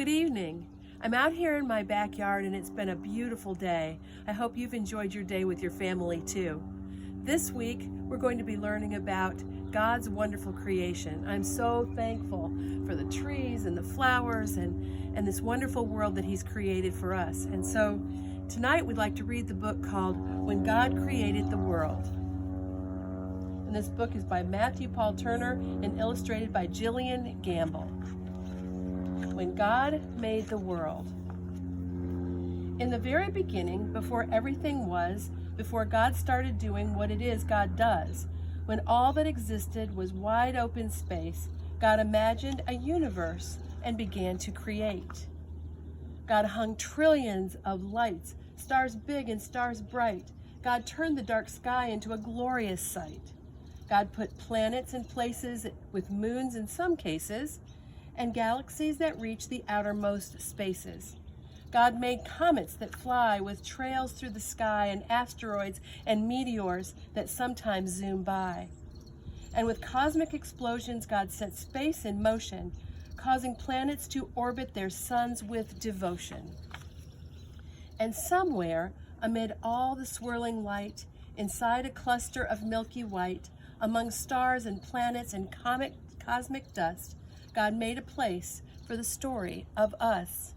Good evening. I'm out here in my backyard and it's been a beautiful day. I hope you've enjoyed your day with your family too. This week, we're going to be learning about God's wonderful creation. I'm so thankful for the trees and the flowers and this wonderful world that He's created for us. And so tonight we'd like to read the book called When God Created the World. And this book is by Matthew Paul Turner and illustrated by Jillian Gamble. When God made the world. In the very beginning, before everything was, before God started doing what it is God does, when all that existed was wide open space, God imagined a universe and began to create. God hung trillions of lights, stars big and stars bright. God turned the dark sky into a glorious sight. God put planets in places with moons in some cases, and galaxies that reach the outermost spaces. God made comets that fly with trails through the sky and asteroids and meteors that sometimes zoom by. And with cosmic explosions, God set space in motion, causing planets to orbit their suns with devotion. And somewhere, amid all the swirling light, inside a cluster of milky white, among stars and planets and cosmic dust, God made a place for the story of us.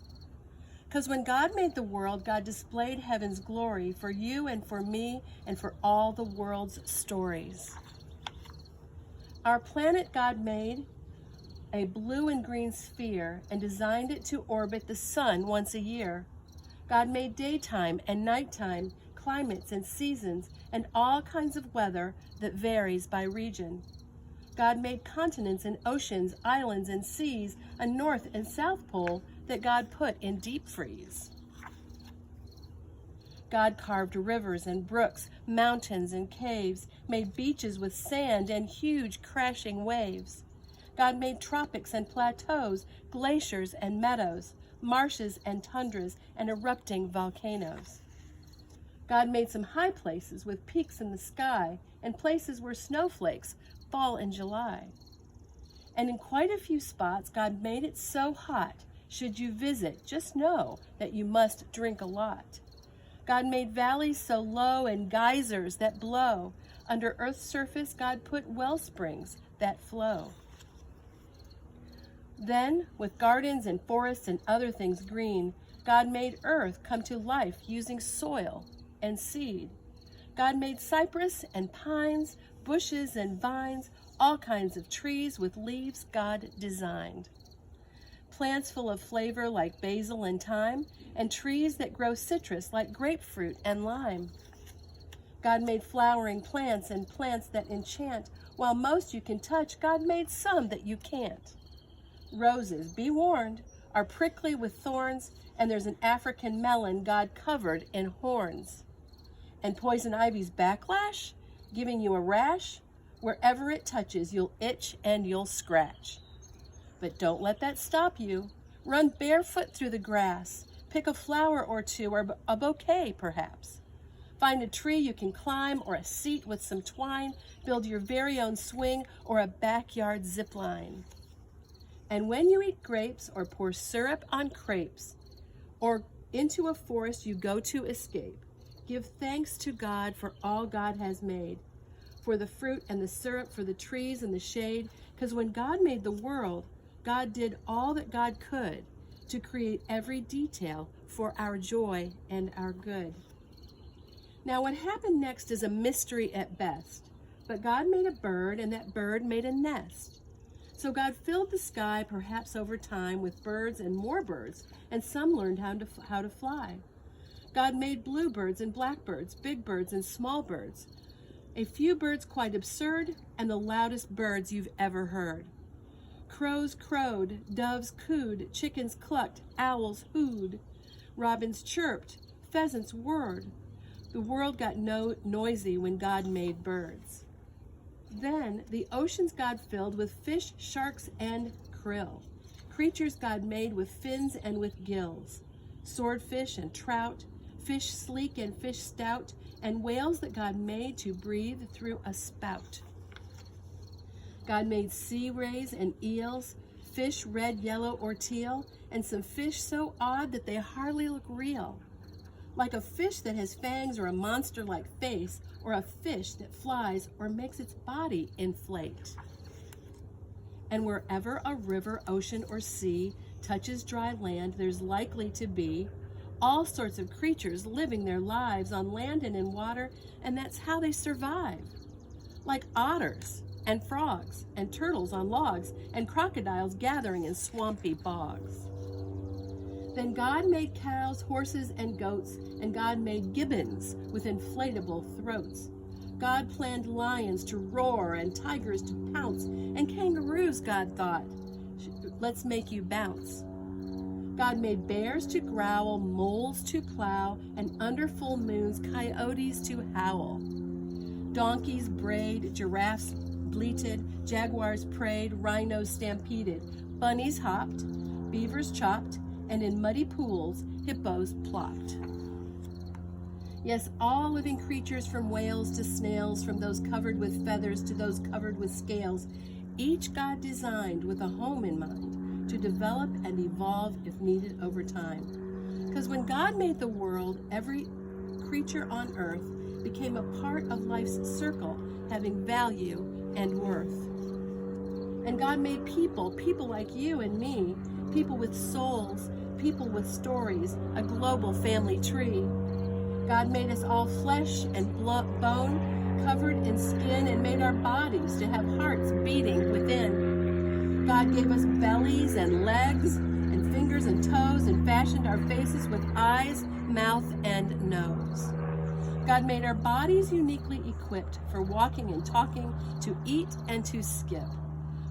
Because when God made the world, God displayed heaven's glory for you and for me and for all the world's stories. Our planet God made a blue and green sphere and designed it to orbit the sun once a year. God made daytime and nighttime, climates and seasons, and all kinds of weather that varies by region. God made continents and oceans, islands and seas, a north and south pole that God put in deep freeze. God carved rivers and brooks, mountains and caves, made beaches with sand and huge crashing waves. God made tropics and plateaus, glaciers and meadows, marshes and tundras, and erupting volcanoes. God made some high places with peaks in the sky and places where snowflakes fall in July. And in quite a few spots, God made it so hot, should you visit, just know that you must drink a lot. God made valleys so low and geysers that blow. Under Earth's surface, God put well springs that flow. Then, with gardens and forests and other things green, God made Earth come to life using soil and seed. God made cypress and pines, bushes and vines, all kinds of trees with leaves God designed. Plants full of flavor like basil and thyme, and trees that grow citrus like grapefruit and lime. God made flowering plants and plants that enchant. While most you can touch, God made some that you can't. Roses, be warned, are prickly with thorns, and there's an African melon God covered in horns. And poison ivy's backlash, giving you a rash. Wherever it touches, you'll itch and you'll scratch. But don't let that stop you. Run barefoot through the grass. Pick a flower or two, or a bouquet perhaps. Find a tree you can climb, or a seat with some twine. Build your very own swing or a backyard zip line. And when you eat grapes or pour syrup on crepes, or into a forest you go to escape, give thanks to God for all God has made, for the fruit and the syrup, for the trees and the shade, because when God made the world, God did all that God could to create every detail for our joy and our good. Now, what happened next is a mystery at best, but God made a bird, and that bird made a nest. So God filled the sky, perhaps over time, with birds and more birds, and some learned how to fly. God made bluebirds and blackbirds, big birds and small birds, a few birds quite absurd, and the loudest birds you've ever heard. Crows crowed, doves cooed, chickens clucked, owls hooed, robins chirped, pheasants whirred. The world got noisy when God made birds. Then the oceans God filled with fish, sharks, and krill, creatures God made with fins and with gills, swordfish and trout, fish sleek and fish stout, and whales that God made to breathe through a spout. God made sea rays and eels, fish red, yellow, or teal, and some fish so odd that they hardly look real. Like a fish that has fangs or a monster-like face, or a fish that flies or makes its body inflate. And wherever a river, ocean, or sea touches dry land, there's likely to be all sorts of creatures living their lives on land and in water, and that's how they survive. Like otters and frogs and turtles on logs and crocodiles gathering in swampy bogs. Then God made cows, horses, and goats, and God made gibbons with inflatable throats. God planned lions to roar and tigers to pounce, and kangaroos, God thought, let's make you bounce. God made bears to growl, moles to plow, and under full moons, coyotes to howl. Donkeys brayed, giraffes bleated, jaguars prayed, rhinos stampeded, bunnies hopped, beavers chopped, and in muddy pools, hippos plopped. Yes, all living creatures, from whales to snails, from those covered with feathers to those covered with scales, each God designed with a home in mind to develop and evolve if needed over time. Because when God made the world, every creature on earth became a part of life's circle, having value and worth. And God made people like you and me, people with souls, people with stories, a global family tree. God made us all flesh and bone, covered in skin, and made our bodies to have hearts beating within. God gave us bellies and legs and fingers and toes, and fashioned our faces with eyes, mouth, and nose. God made our bodies uniquely equipped for walking and talking, to eat and to skip.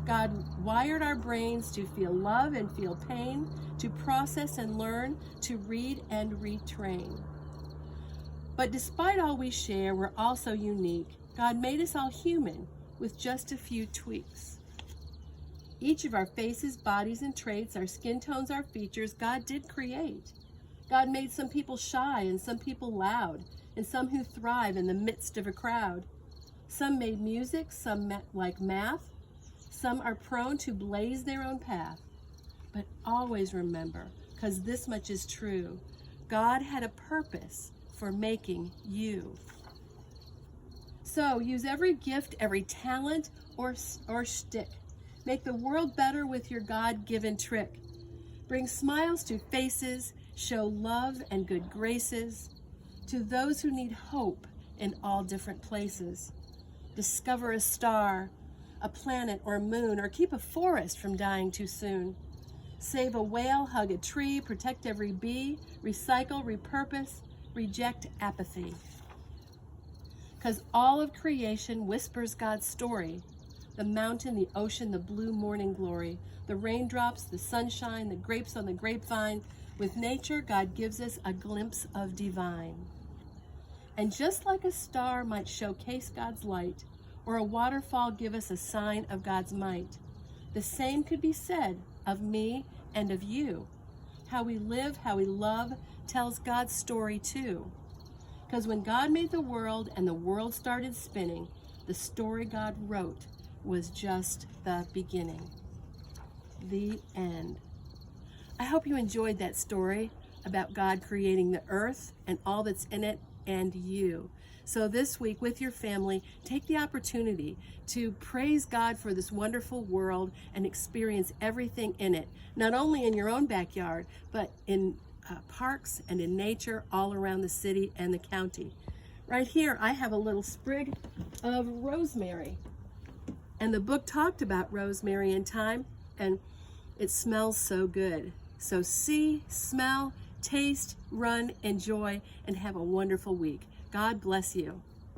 God wired our brains to feel love and feel pain, to process and learn, to read and retrain. But despite all we share, we're also unique. God made us all human with just a few tweaks. Each of our faces, bodies, and traits, our skin tones, our features, God did create. God made some people shy and some people loud, and some who thrive in the midst of a crowd. Some made music, some like math. Some are prone to blaze their own path. But always remember, because this much is true, God had a purpose for making you. So use every gift, every talent, or shtick. Make the world better with your God-given trick. Bring smiles to faces, show love and good graces to those who need hope in all different places. Discover a star, a planet or moon, or keep a forest from dying too soon. Save a whale, hug a tree, protect every bee, recycle, repurpose, reject apathy. Because all of creation whispers God's story. The mountain, the ocean, the blue morning glory, the raindrops, the sunshine, the grapes on the grapevine. With nature, God gives us a glimpse of divine. And just like a star might showcase God's light, or a waterfall give us a sign of God's might, the same could be said of me and of you. How we live, how we love, tells God's story too. Because when God made the world and the world started spinning, the story God wrote was just the beginning. The end. I hope you enjoyed that story about God creating the earth and all that's in it and you. So this week with your family, take the opportunity to praise God for this wonderful world and experience everything in it, not only in your own backyard, but in parks and in nature all around the city and the county. Right here, I have a little sprig of rosemary. And the book talked about rosemary and thyme, and it smells so good. So see, smell, taste, run, enjoy, and have a wonderful week. God bless you.